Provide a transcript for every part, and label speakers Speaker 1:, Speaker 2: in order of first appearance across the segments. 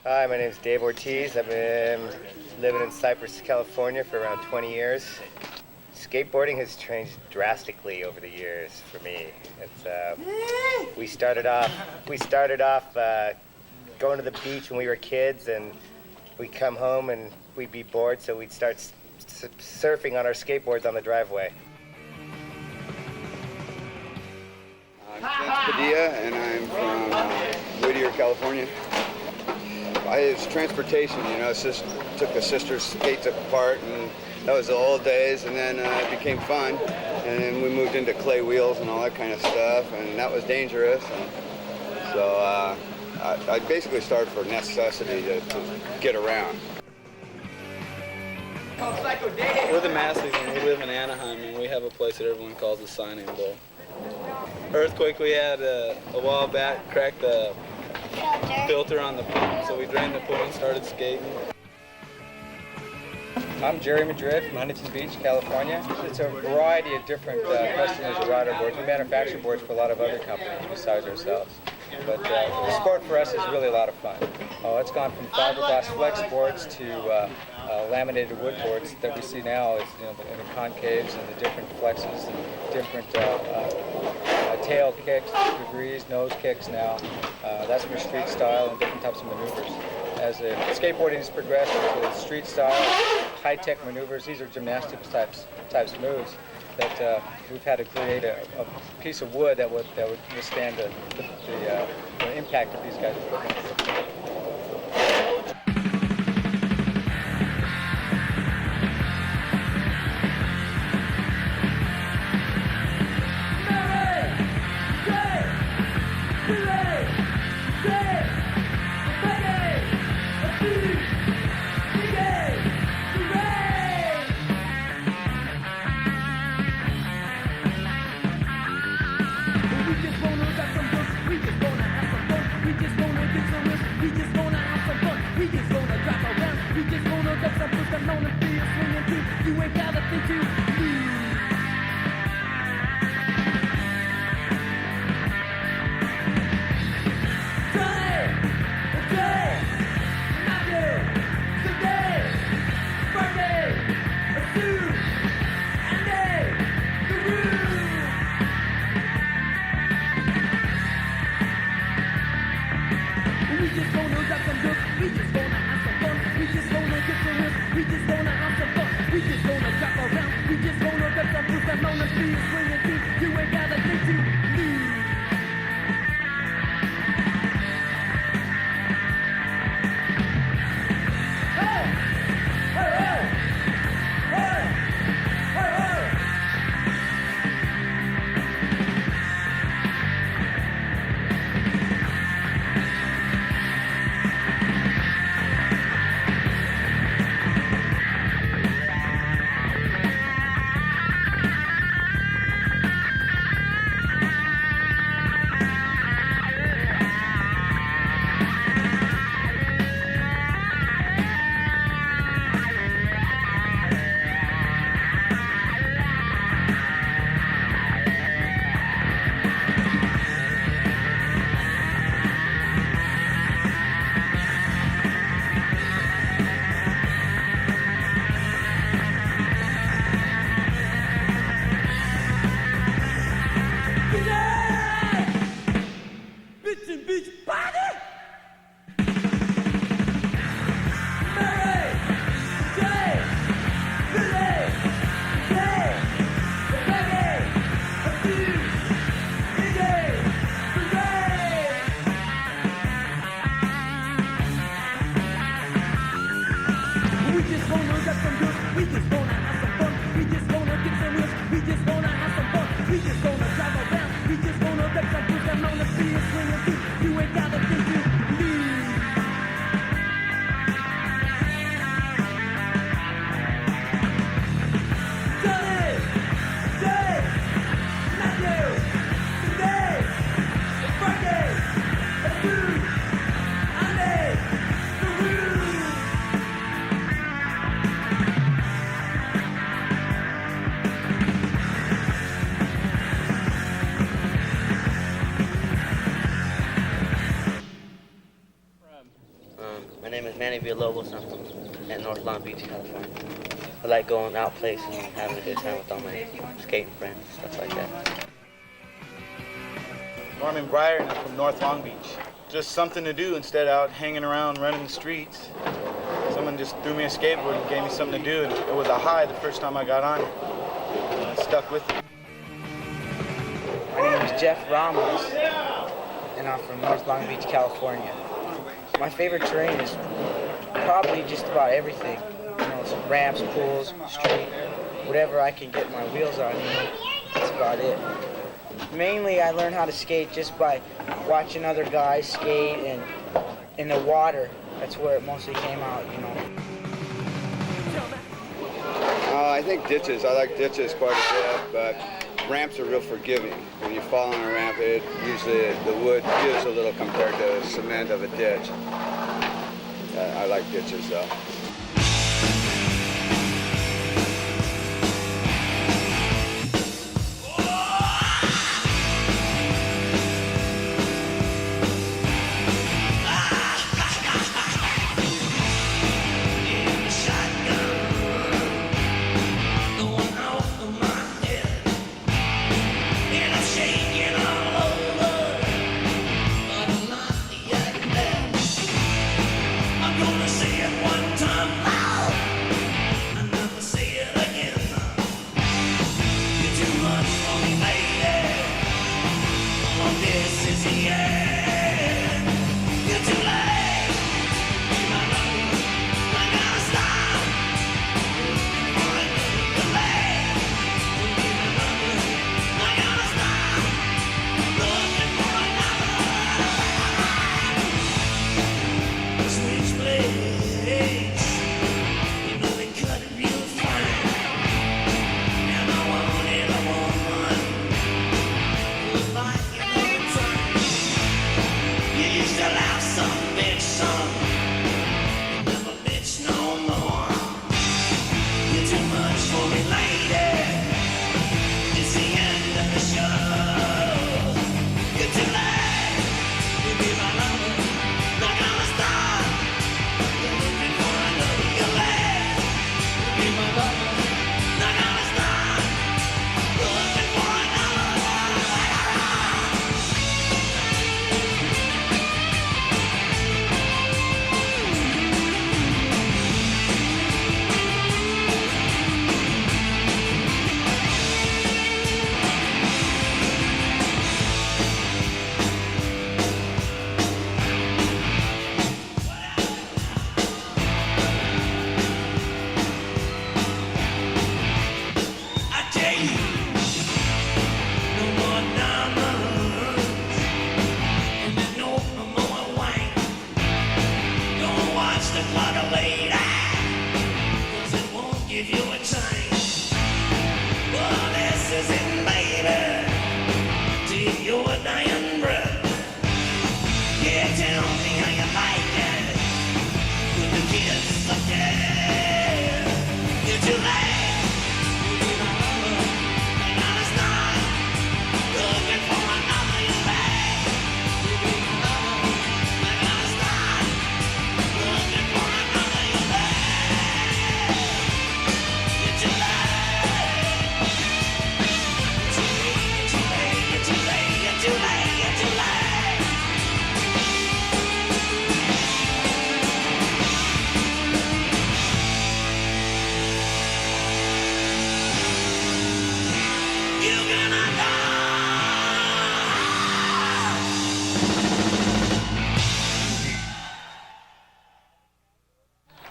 Speaker 1: Hi, my name is Dave Ortiz. I've been living in Cypress, California for around 20 years. Skateboarding has changed drastically over the years for me. We started off going to the beach when we were kids, and we'd come home and we'd be bored, so we'd start surfing on our skateboards on the driveway.
Speaker 2: I'm Vince Padilla, and I'm from Whittier, California. It's transportation, you know. Took a sister's skates apart, and that was the old days, and then it became fun, and then we moved into clay wheels and all that kind of stuff, and that was dangerous, and so I basically started for necessity to get around.
Speaker 3: We're the Masseys and we live in Anaheim, and we have a place that everyone calls the Sign-In Bowl. Earthquake we had a while back cracked the filter on the pump, so we drained the pool and started skating.
Speaker 4: I'm Jerry Madrid from Huntington Beach, California. It's a variety of different customers who ride our boards. We manufacture boards for a lot of other companies besides ourselves. But the sport for us is really a lot of fun. It's gone from fiberglass flex boards to laminated wood boards that we see now is, in the concaves and the different flexes and different tail kicks, degrees, nose kicks now. That's for street style and different types of maneuvers. As skateboarding has progressed into street style, high-tech maneuvers, these are gymnastics types moves that we've had to create a piece of wood that would withstand the impact of these guys' equipment.
Speaker 5: My name is Manny Villalobos. I'm from at North Long Beach, California. I like going out places and having a good time with all my skating friends, stuff like that.
Speaker 6: Norman Breyer, and I'm from North Long Beach. Just something to do instead of out hanging around running the streets. Someone just threw me a skateboard and gave me something to do, and it was a high the first time I got on it. And it stuck with me.
Speaker 7: My name is Jeff Ramos, and I'm from North Long Beach, California. My favorite terrain is probably just about everything. Some ramps, pools, street, whatever I can get my wheels on, that's about it. Mainly I learned how to skate just by watching other guys skate and in the water. That's where it mostly came out,
Speaker 2: I think ditches. I like ditches quite a bit, but ramps are real forgiving. When you fall on a ramp, usually the wood gives a little compared to the cement of a ditch. I like ditches though.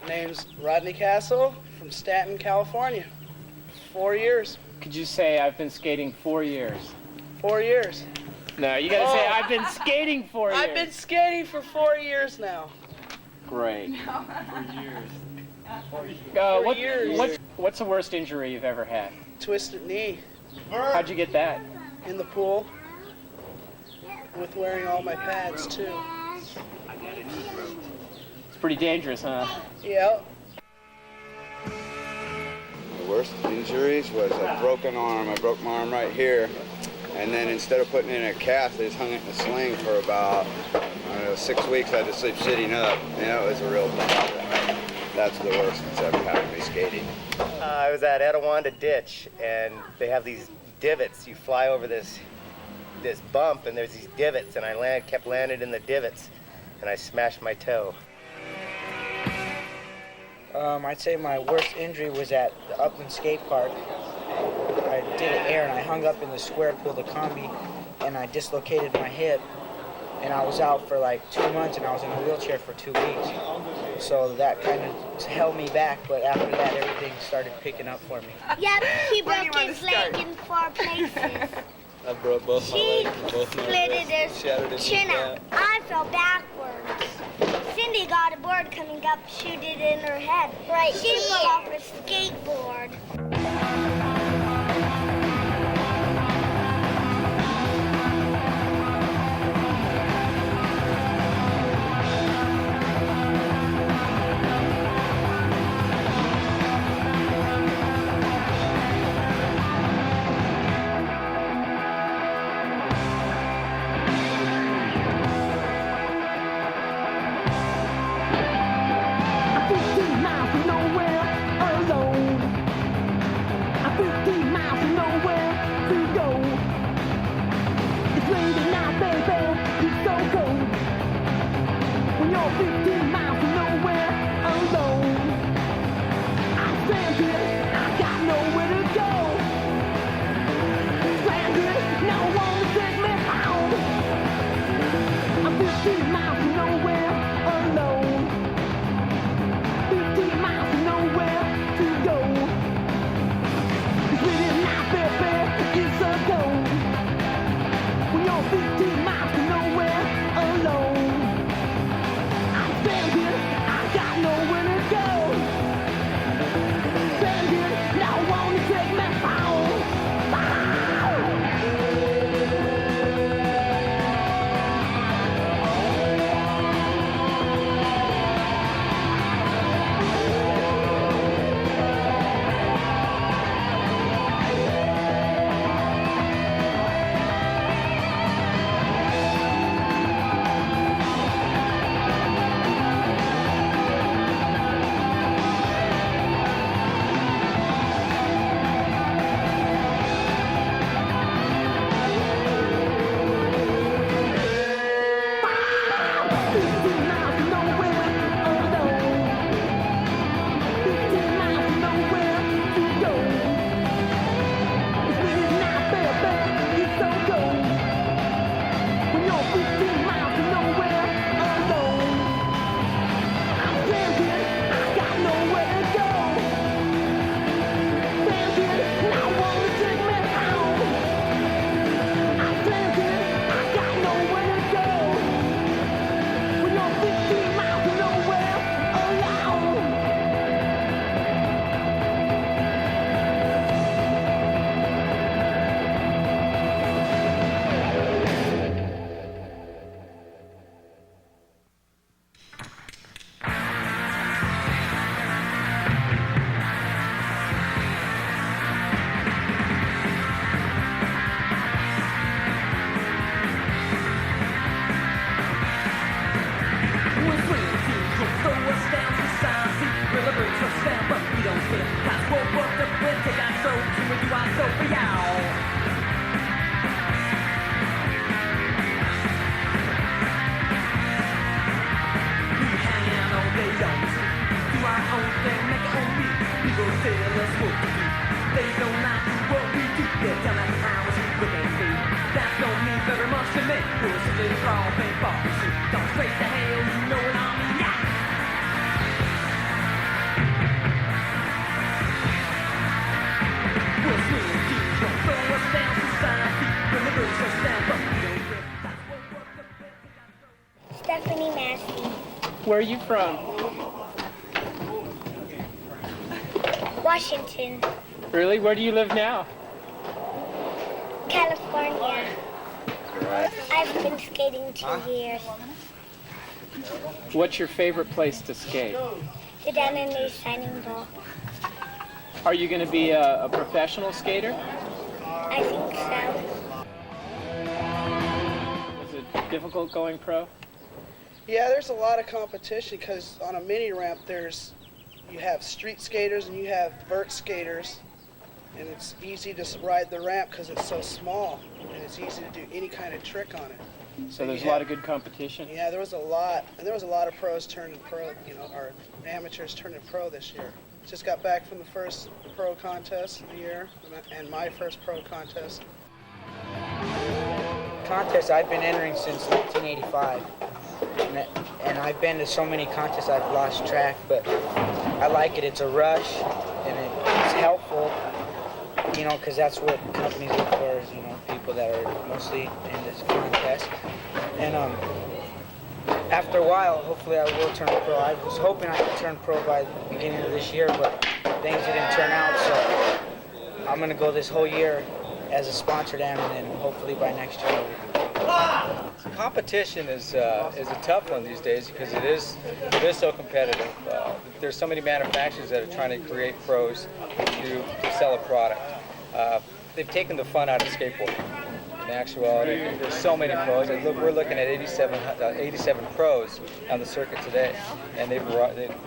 Speaker 8: Name's Rodney Castle from Stanton, California. 4 years.
Speaker 9: Could you say I've been skating 4 years?
Speaker 8: 4 years.
Speaker 9: No, you gotta say I've been skating 4 years.
Speaker 8: I've been skating for 4 years now.
Speaker 9: Great.
Speaker 8: 4 years.
Speaker 9: What's the worst injury you've ever had?
Speaker 8: Twisted knee
Speaker 9: How'd you get that?
Speaker 8: in the pool with wearing all my pads too.
Speaker 9: It's pretty dangerous, huh?
Speaker 8: Yep.
Speaker 2: The worst injuries was a broken arm. I broke my arm right here. And then instead of putting it in a cast, they just hung it in a sling for about 6 weeks. I had to sleep sitting up. It was a real problem. That's the worst that's ever happened to me skating.
Speaker 1: I was at Etowanda Ditch, and they have these divots. You fly over this bump, and there's these divots, and I kept landing in the divots, and I smashed my toe.
Speaker 7: I'd say my worst injury was at the Upland Skate Park. I did an air and I hung up in the square pool, the combi, and I dislocated my hip. And I was out for like 2 months, and I was in a wheelchair for 2 weeks. So that kind of held me back, but after that, everything started picking up for me.
Speaker 10: Yep, he broke his leg in 4 places.
Speaker 3: I broke both my legs, both my
Speaker 10: Split
Speaker 3: wrists,
Speaker 10: his
Speaker 3: shattered his
Speaker 10: chin
Speaker 3: knee
Speaker 10: out. I fell backwards. Cindy got a board coming up, shoot it in her head. Right. She fell off her skateboard.
Speaker 9: Where are you from?
Speaker 10: Washington,
Speaker 9: Really? Where do you live now?
Speaker 10: California. I've been skating 2 years.
Speaker 9: What's your favorite place to skate?
Speaker 10: The down and new signing ball.
Speaker 9: Are you going to be a professional skater?
Speaker 10: I think so.
Speaker 9: Was it difficult going pro?
Speaker 8: Yeah, there's a lot of competition because on a mini ramp you have street skaters and you have vert skaters, and it's easy to ride the ramp because it's so small and it's easy to do any kind of trick on it.
Speaker 9: So there's a lot of good competition?
Speaker 8: Yeah, there was a lot, and there was a lot of pros turning pro, or amateurs turning pro this year. Just got back from the first pro contest of the year and my first pro contest.
Speaker 7: Contests I've been entering since 1985. And I've been to so many contests I've lost track, but I like it. It's a rush, and it's helpful, because that's what companies look for is, people that are mostly in this contest. And after a while, hopefully I will turn pro. I was hoping I could turn pro by the beginning of this year, but things didn't turn out, so I'm going to go this whole year as a sponsored am, and then hopefully by next year.
Speaker 4: Competition is a tough one these days because it is so competitive. There's so many manufacturers that are trying to create pros to sell a product. They've taken the fun out of skateboarding. In actuality, there's so many pros. We're looking at 87 pros on the circuit today, and they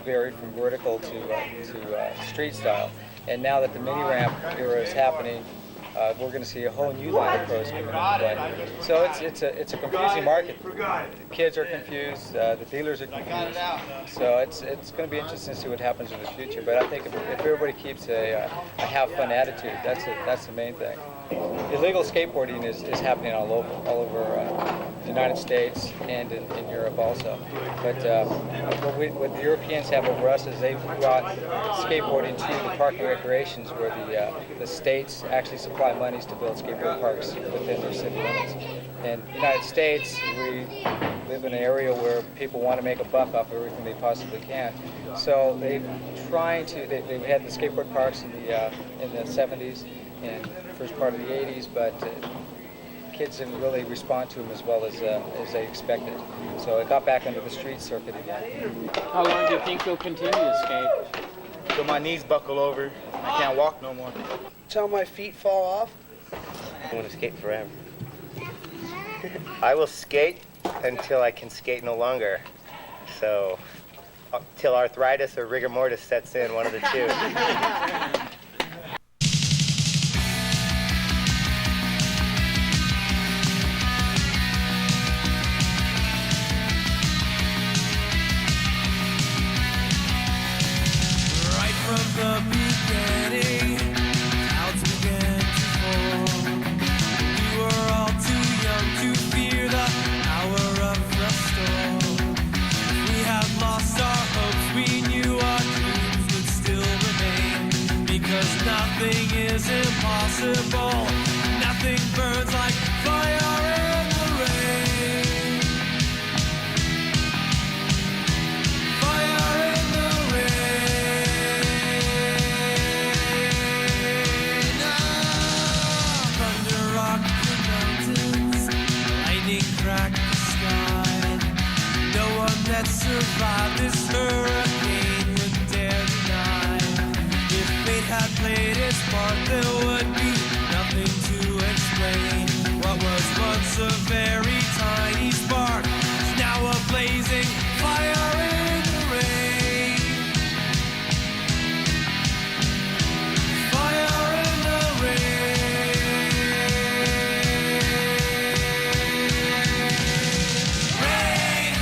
Speaker 4: vary from vertical to street style. And now that the mini ramp era is happening, we're going to see a whole new line of pros coming into play. So it's a confusing market. The kids are confused, the dealers are confused. So it's going to be interesting to see what happens in the future. But I think if everybody keeps a have fun attitude, that's the main thing. Illegal skateboarding is happening all over the United States and in Europe also. But what the Europeans have over us is they've brought skateboarding to the park and recreations, where the states actually supply monies to build skateboard parks within their city limits. In the United States, we live in an area where people want to make a buck off everything they possibly can. So they've had the skateboard parks in the 70s and first part of the 80s, but kids didn't really respond to them as well as they expected. So it got back into the street circuit again.
Speaker 9: How long do you think you'll continue to skate?
Speaker 6: Till my knees buckle over. I can't walk no more.
Speaker 8: Till my feet fall off.
Speaker 5: I want to skate forever.
Speaker 1: I will skate until I can skate no longer. So, till arthritis or rigor mortis sets in, one of the two.
Speaker 11: Nothing burns like fire in the rain. Fire in the rain. Thunder rocked the mountains, lightning cracked the sky. No one that survived this hurricane would dare deny. If fate had played its part, there would be nothing to explain. What was once a very tiny spark is now a blazing fire in the rain. Fire in the rain. Rain.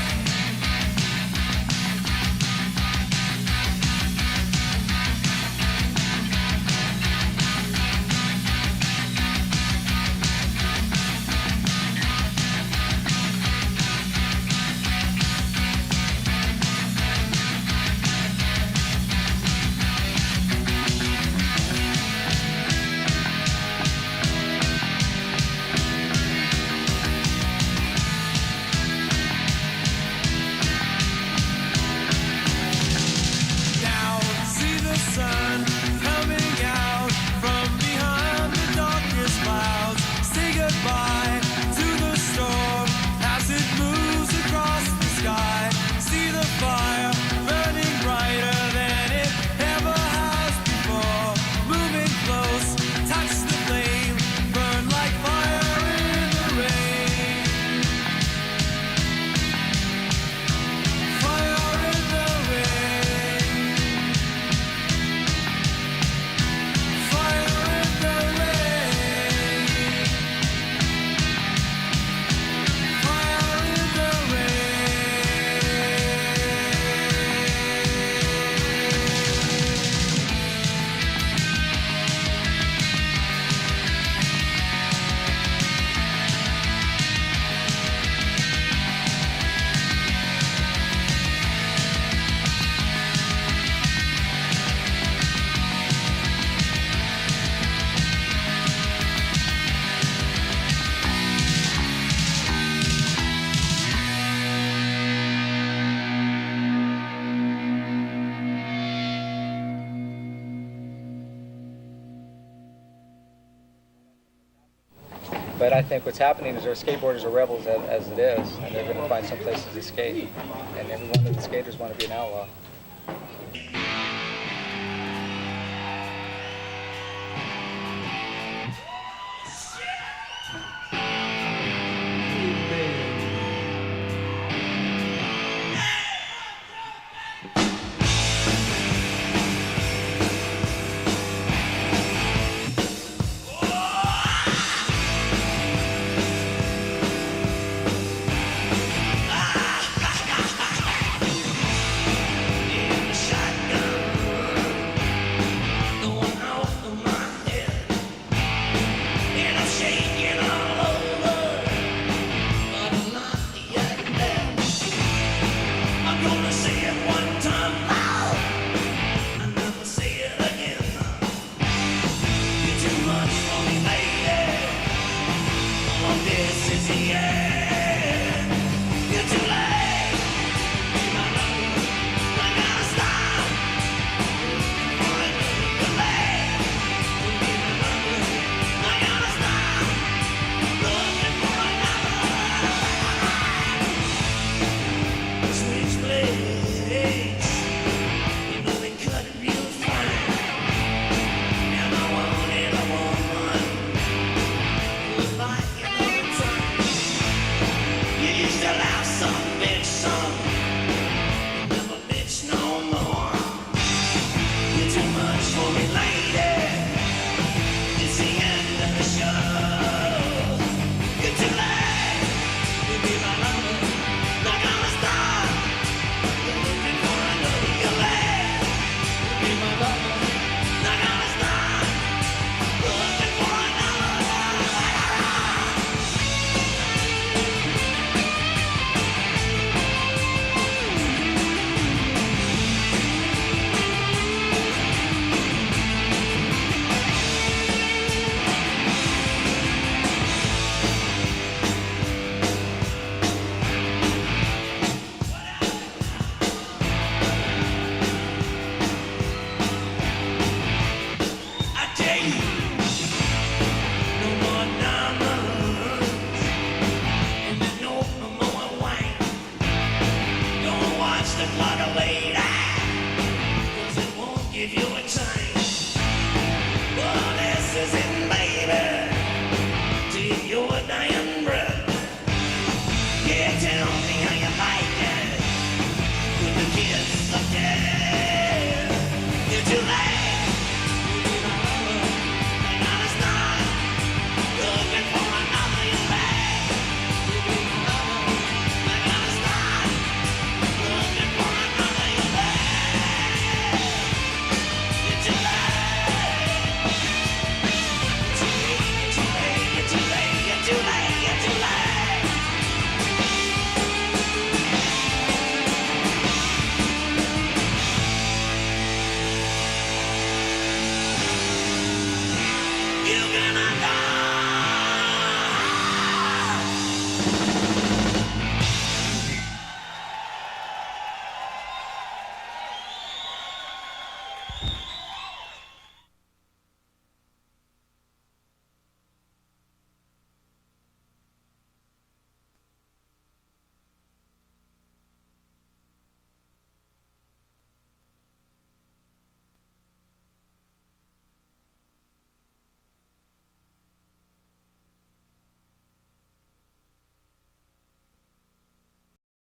Speaker 4: But I think what's happening is our skateboarders are rebels as it is, and they're going to find some places to skate. And every one of the skaters want to be an outlaw.
Speaker 11: Give you a chance. Well, this is it.